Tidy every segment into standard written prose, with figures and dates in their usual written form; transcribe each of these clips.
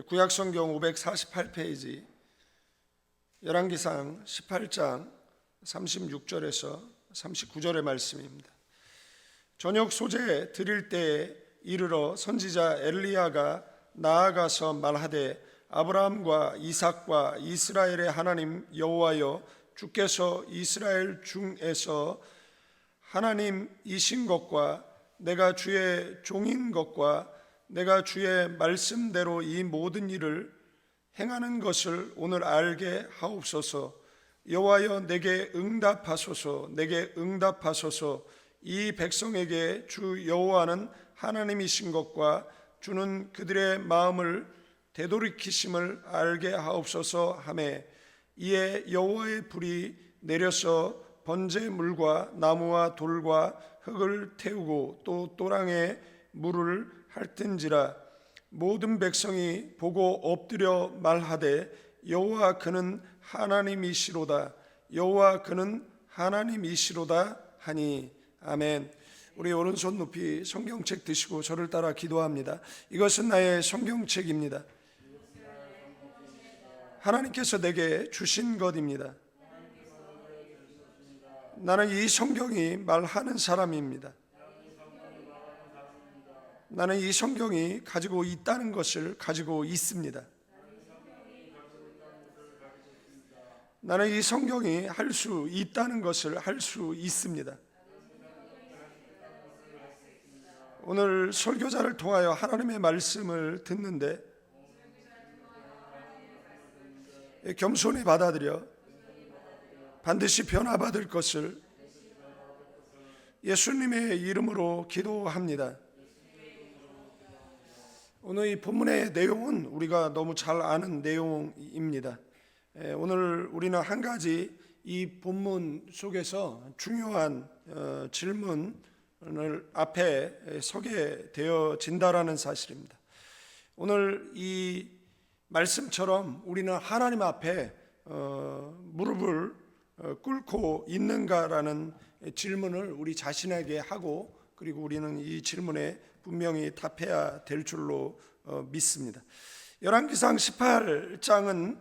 구약성경 548페이지 열왕기상 18장 36절에서 39절의 말씀입니다. 저녁 소재 드릴 때에 이르러 선지자 엘리야가 나아가서 말하되 아브라함과 이삭과 이스라엘의 하나님 여호와여, 주께서 이스라엘 중에서 하나님이신 것과 내가 주의 종인 것과 내가 주의 말씀대로 이 모든 일을 행하는 것을 오늘 알게 하옵소서. 여호와여, 내게 응답하소서. 내게 응답하소서. 이 백성에게 주 여호와는 하나님이신 것과 주는 그들의 마음을 되돌이키심을 알게 하옵소서 하매, 이에 여호와의 불이 내려서 번제물과 나무와 돌과 흙을 태우고 또 또랑에 물을 핥은지라. 모든 백성이 보고 엎드려 말하되 여호와 그는 하나님이시로다. 여호와 그는 하나님이시로다 하니. 아멘. 우리 오른손 높이 성경책 드시고 저를 따라 기도합니다. 이것은 나의 성경책입니다. 하나님께서 내게 주신 것입니다. 나는 이 성경이 말하는 사람입니다. 나는 이 성경이 가지고 있다는 것을 가지고 있습니다. 나는 이 성경이 할 수 있다는 것을 할 수 있습니다. 오늘 설교자를 통하여 하나님의 말씀을 듣는데 겸손히 받아들여 반드시 변화받을 것을 예수님의 이름으로 기도합니다. 오늘 이 본문의 내용은 우리가 너무 잘 아는 내용입니다. 오늘 우리는 한 가지 이 본문 속에서 중요한 질문을 앞에 서게 되어진다라는 사실입니다. 오늘 이 말씀처럼 우리는 하나님 앞에 무릎을 꿇고 있는가라는 질문을 우리 자신에게 하고, 그리고 우리는 이 질문에 분명히 답해야 될 줄로 믿습니다. 열왕기상 18장은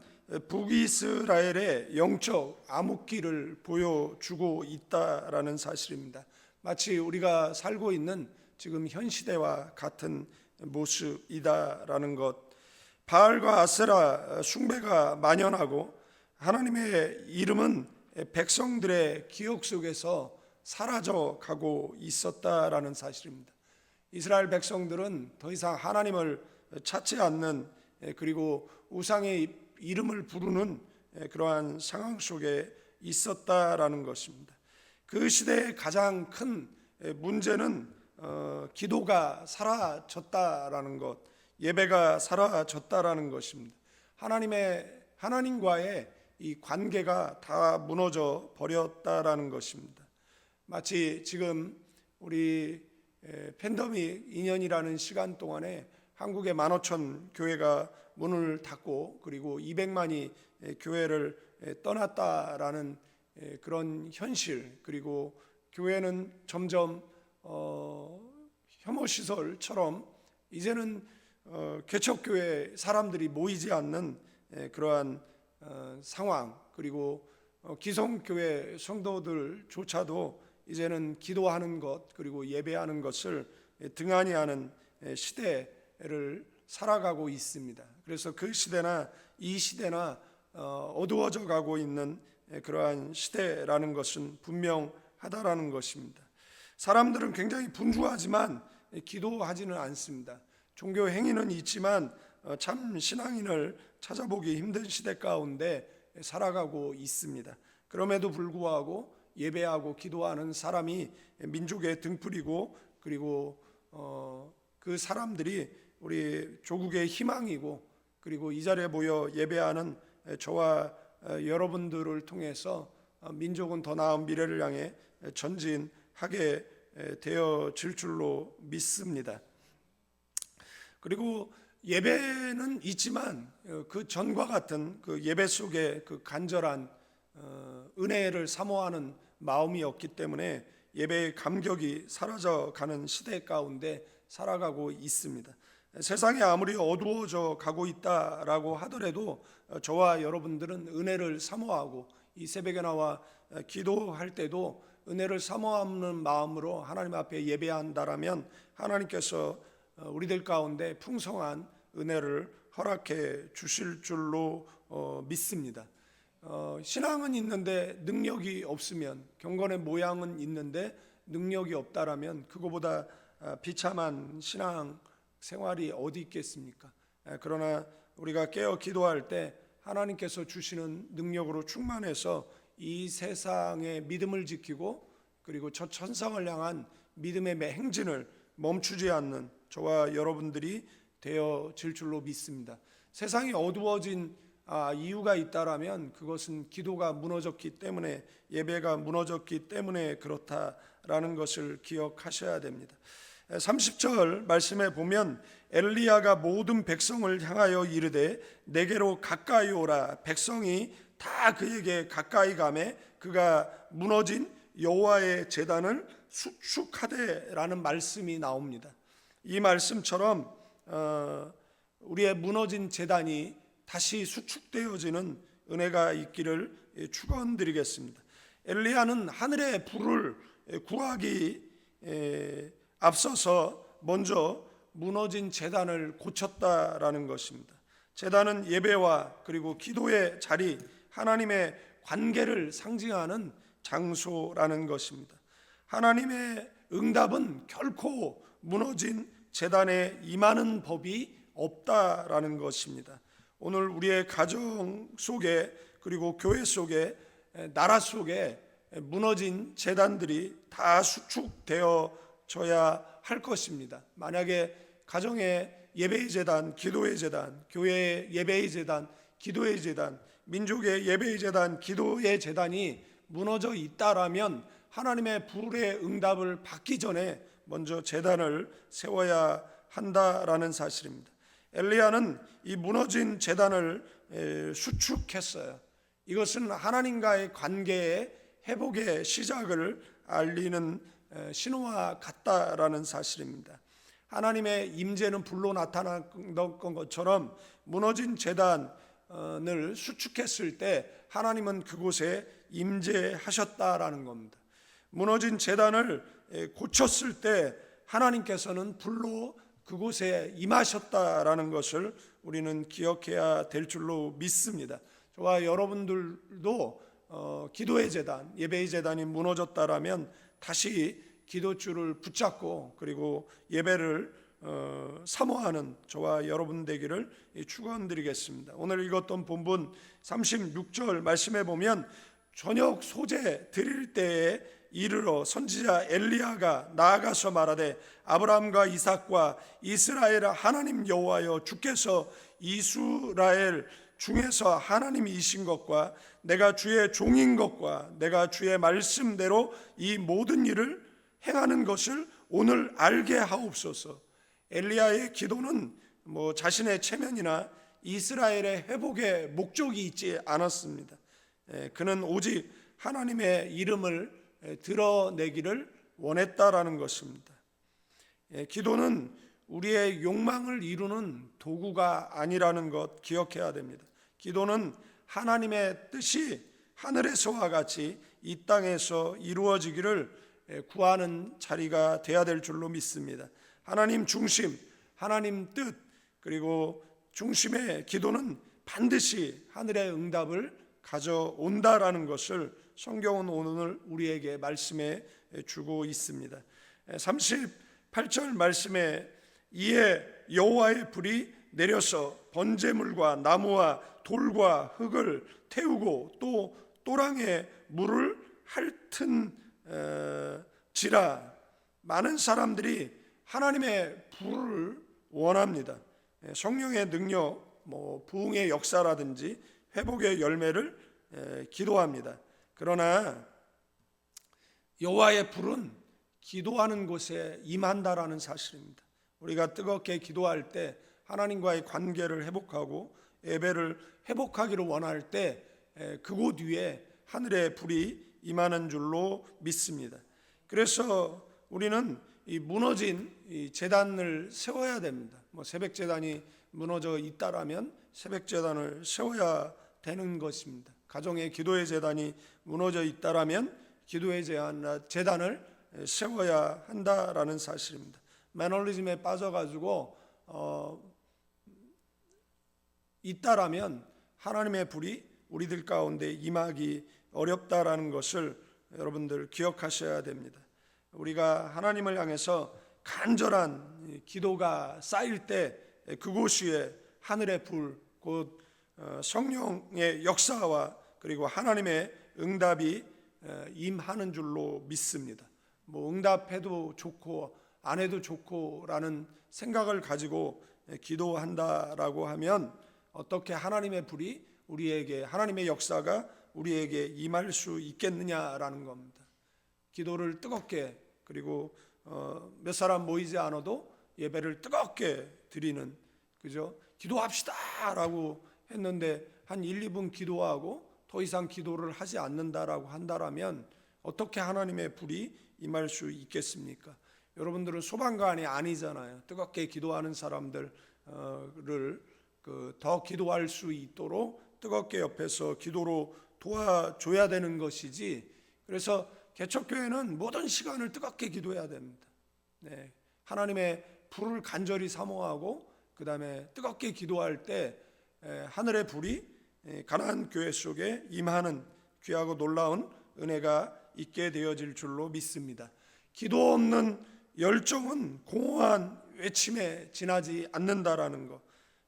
북이스라엘의 영적 암흑기를 보여주고 있다라는 사실입니다. 마치 우리가 살고 있는 지금 현 시대와 같은 모습이다라는 것. 바알과 아세라 숭배가 만연하고 하나님의 이름은 백성들의 기억 속에서 사라져 가고 있었다라는 사실입니다. 이스라엘 백성들은 더 이상 하나님을 찾지 않는, 그리고 우상의 이름을 부르는 그러한 상황 속에 있었다라는 것입니다. 그 시대의 가장 큰 문제는 기도가 사라졌다라는 것, 예배가 사라졌다라는 것입니다. 하나님과의 이 관계가 다 무너져 버렸다라는 것입니다. 마치 지금 우리 팬데믹 2년이라는 시간 동안에 한국의 15,000 교회가 문을 닫고 그리고 200만이 교회를 떠났다라는 그런 현실, 그리고 교회는 점점 혐오시설처럼 이제는 개척교회 사람들이 모이지 않는 그러한 상황, 그리고 기성교회 성도들조차도 이제는 기도하는 것, 그리고 예배하는 것을 등한히 하는 시대를 살아가고 있습니다. 그래서 그 시대나 이 시대나 어두워져 가고 있는 그러한 시대라는 것은 분명하다라는 것입니다. 사람들은 굉장히 분주하지만 기도하지는 않습니다. 종교 행위는 있지만 참 신앙인을 찾아보기 힘든 시대 가운데 살아가고 있습니다. 그럼에도 불구하고 예배하고 기도하는 사람이 민족의 등불이고, 그리고 그 사람들이 우리 조국의 희망이고, 그리고 이 자리에 모여 예배하는 저와 여러분들을 통해서 민족은 더 나은 미래를 향해 전진하게 되어질 줄로 믿습니다. 그리고 예배는 있지만 그 전과 같은 그 예배 속에 그 간절한 은혜를 사모하는 마음이 없기 때문에 예배의 감격이 사라져가는 시대 가운데 살아가고 있습니다. 세상이 아무리 어두워져 가고 있다라고 하더라도 저와 여러분들은 은혜를 사모하고 이 새벽에 나와 기도할 때도 은혜를 사모하는 마음으로 하나님 앞에 예배한다라면 하나님께서 우리들 가운데 풍성한 은혜를 허락해 주실 줄로 믿습니다. 신앙은 있는데 능력이 없으면, 경건의 모양은 있는데 능력이 없다라면 그거보다 비참한 신앙 생활이 어디 있겠습니까? 그러나 우리가 깨어 기도할 때 하나님께서 주시는 능력으로 충만해서 이 세상의 믿음을 지키고 그리고 저 천상을 향한 믿음의 행진을 멈추지 않는 저와 여러분들이 되어질 줄로 믿습니다. 세상이 어두워진 이유가 있다라면 그것은 기도가 무너졌기 때문에, 예배가 무너졌기 때문에 그렇다라는 것을 기억하셔야 됩니다. 30절 말씀에 보면 엘리야가 모든 백성을 향하여 이르되 내게로 가까이 오라. 백성이 다 그에게 가까이 가매 그가 무너진 여호와의 제단을 수축하되라는 말씀이 나옵니다. 이 말씀처럼 우리의 무너진 제단이 다시 수축되어지는 은혜가 있기를 축원드리겠습니다. 엘리야는 하늘의 불을 구하기 앞서서 먼저 무너진 제단을 고쳤다라는 것입니다. 제단은 예배와 그리고 기도의 자리, 하나님의 관계를 상징하는 장소라는 것입니다. 하나님의 응답은 결코 무너진 제단에 임하는 법이 없다라는 것입니다. 오늘 우리의 가정 속에 그리고 교회 속에 나라 속에 무너진 제단들이 다 수축되어져야 할 것입니다. 만약에 가정의 예배의 제단, 기도의 제단, 교회의 예배의 제단, 기도의 제단, 민족의 예배의 제단, 기도의 제단이 무너져 있다라면 하나님의 불의 응답을 받기 전에 먼저 제단을 세워야 한다라는 사실입니다. 엘리야는 이 무너진 제단을 수축했어요. 이것은 하나님과의 관계의 회복의 시작을 알리는 신호와 같다라는 사실입니다. 하나님의 임재는 불로 나타난 것처럼 무너진 제단을 수축했을 때 하나님은 그곳에 임재하셨다라는 겁니다. 무너진 제단을 고쳤을 때 하나님께서는 불로 그곳에 임하셨다라는 것을 우리는 기억해야 될 줄로 믿습니다. 저와 여러분들도 기도의 제단, 예배의 제단이 무너졌다라면 다시 기도줄을 붙잡고 그리고 예배를 사모하는 저와 여러분 되기를 축원드리겠습니다. 오늘 읽었던 본문 36절 말씀에 보면 저녁 소재 드릴 때에 이르러 선지자 엘리야가 나아가서 말하되 아브라함과 이삭과 이스라엘 하나님 여호와여 주께서 이스라엘 중에서 하나님이신 것과 내가 주의 종인 것과 내가 주의 말씀대로 이 모든 일을 행하는 것을 오늘 알게 하옵소서. 엘리야의 기도는 자신의 체면이나 이스라엘의 회복의 목적이 있지 않았습니다. 그는 오직 하나님의 이름을 드러내기를 원했다라는 것입니다. 기도는 우리의 욕망을 이루는 도구가 아니라는 것 기억해야 됩니다. 기도는 하나님의 뜻이 하늘에서와 같이 이 땅에서 이루어지기를 구하는 자리가 되어야 될 줄로 믿습니다. 하나님 중심, 하나님 뜻, 그리고 중심의 기도는 반드시 하늘의 응답을 가져온다라는 것을 성경은 오늘 우리에게 말씀해 주고 있습니다. 38절 말씀에 이에 여호와의 불이 내려서 번제물과 나무와 돌과 흙을 태우고 또 또랑에 물을 핥은지라. 많은 사람들이 하나님의 불을 원합니다. 성령의 능력, 부흥의 역사라든지 회복의 열매를 기도합니다. 그러나 여호와의 불은 기도하는 곳에 임한다라는 사실입니다. 우리가 뜨겁게 기도할 때 하나님과의 관계를 회복하고 예배를 회복하기를 원할 때 그곳 위에 하늘의 불이 임하는 줄로 믿습니다. 그래서 우리는 이 무너진 이 제단을 세워야 됩니다. 새벽 제단이 무너져 있다라면 새벽 제단을 세워야 되는 것입니다. 가정의 기도의 제단이 무너져 있다라면 기도의 제단을 세워야 한다라는 사실입니다. 매너리즘에 빠져가지고 있다라면 하나님의 불이 우리들 가운데 임하기 어렵다라는 것을 여러분들 기억하셔야 됩니다. 우리가 하나님을 향해서 간절한 기도가 쌓일 때 그곳 위에 하늘의 불, 곧 성령의 역사와 그리고 하나님의 응답이 임하는 줄로 믿습니다. 응답해도 좋고 안 해도 좋고라는 생각을 가지고 기도한다라고 하면 어떻게 하나님의 불이 우리에게, 하나님의 역사가 우리에게 임할 수 있겠느냐라는 겁니다. 기도를 뜨겁게, 그리고 몇 사람 모이지 않아도 예배를 뜨겁게 드리는, 그죠? 기도합시다라고 했는데 한 1, 2분 기도하고 더 이상 기도를 하지 않는다라고 한다라면 어떻게 하나님의 불이 임할 수 있겠습니까? 여러분들은 소방관이 아니잖아요. 뜨겁게 기도하는 사람들을 더 기도할 수 있도록 뜨겁게 옆에서 기도로 도와줘야 되는 것이지. 그래서 개척교회는 모든 시간을 뜨겁게 기도해야 됩니다. 하나님의 불을 간절히 사모하고 그 다음에 뜨겁게 기도할 때 하늘의 불이 가나안 교회 속에 임하는 귀하고 놀라운 은혜가 있게 되어질 줄로 믿습니다. 기도 없는 열정은 공허한 외침에 지나지 않는다라는 것,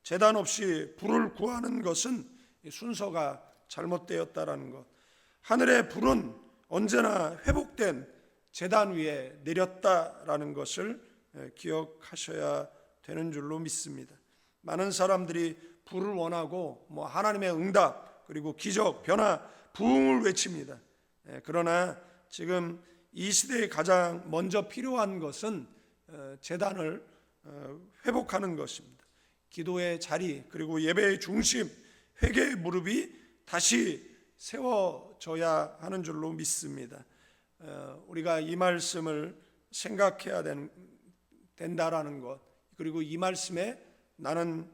제단 없이 불을 구하는 것은 순서가 잘못되었다라는 것, 하늘의 불은 언제나 회복된 제단 위에 내렸다라는 것을 기억하셔야 되는 줄로 믿습니다. 많은 사람들이 불을 원하고 하나님의 응답, 그리고 기적, 변화, 부흥을 외칩니다. 그러나 지금 이 시대에 가장 먼저 필요한 것은 제단을 회복하는 것입니다. 기도의 자리, 그리고 예배의 중심, 회개의 무릎이 다시 세워져야 하는 줄로 믿습니다. 우리가 이 말씀을 생각해야 된다라는 것, 그리고 이 말씀에 나는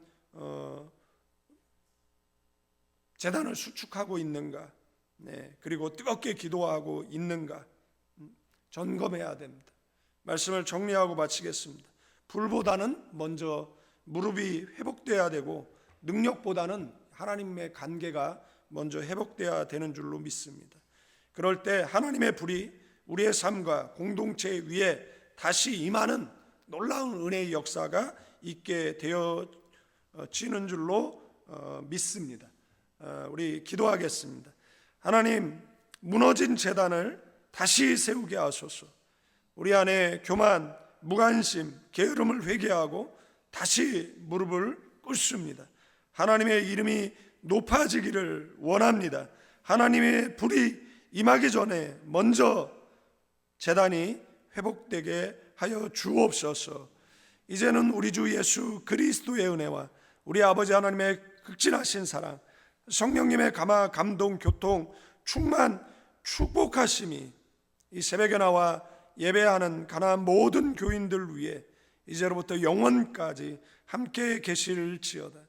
제단을 수축하고 있는가, 그리고 뜨겁게 기도하고 있는가 점검해야 됩니다. 말씀을 정리하고 마치겠습니다. 불보다는 먼저 무릎이 회복돼야 되고 능력보다는 하나님의 관계가 먼저 회복돼야 되는 줄로 믿습니다. 그럴 때 하나님의 불이 우리의 삶과 공동체 위에 다시 임하는 놀라운 은혜의 역사가 있게 되어지는 줄로 믿습니다. 우리 기도하겠습니다. 하나님, 무너진 제단을 다시 세우게 하소서. 우리 안에 교만, 무관심, 게으름을 회개하고 다시 무릎을 꿇습니다. 하나님의 이름이 높아지기를 원합니다. 하나님의 불이 임하기 전에 먼저 제단이 회복되게 하여 주옵소서. 이제는 우리 주 예수 그리스도의 은혜와 우리 아버지 하나님의 극진하신 사랑, 성령님의 감화, 감동, 교통, 충만, 축복하심이 이 새벽에 나와 예배하는 가나안 모든 교인들 위해 이제로부터 영원까지 함께 계실지어다.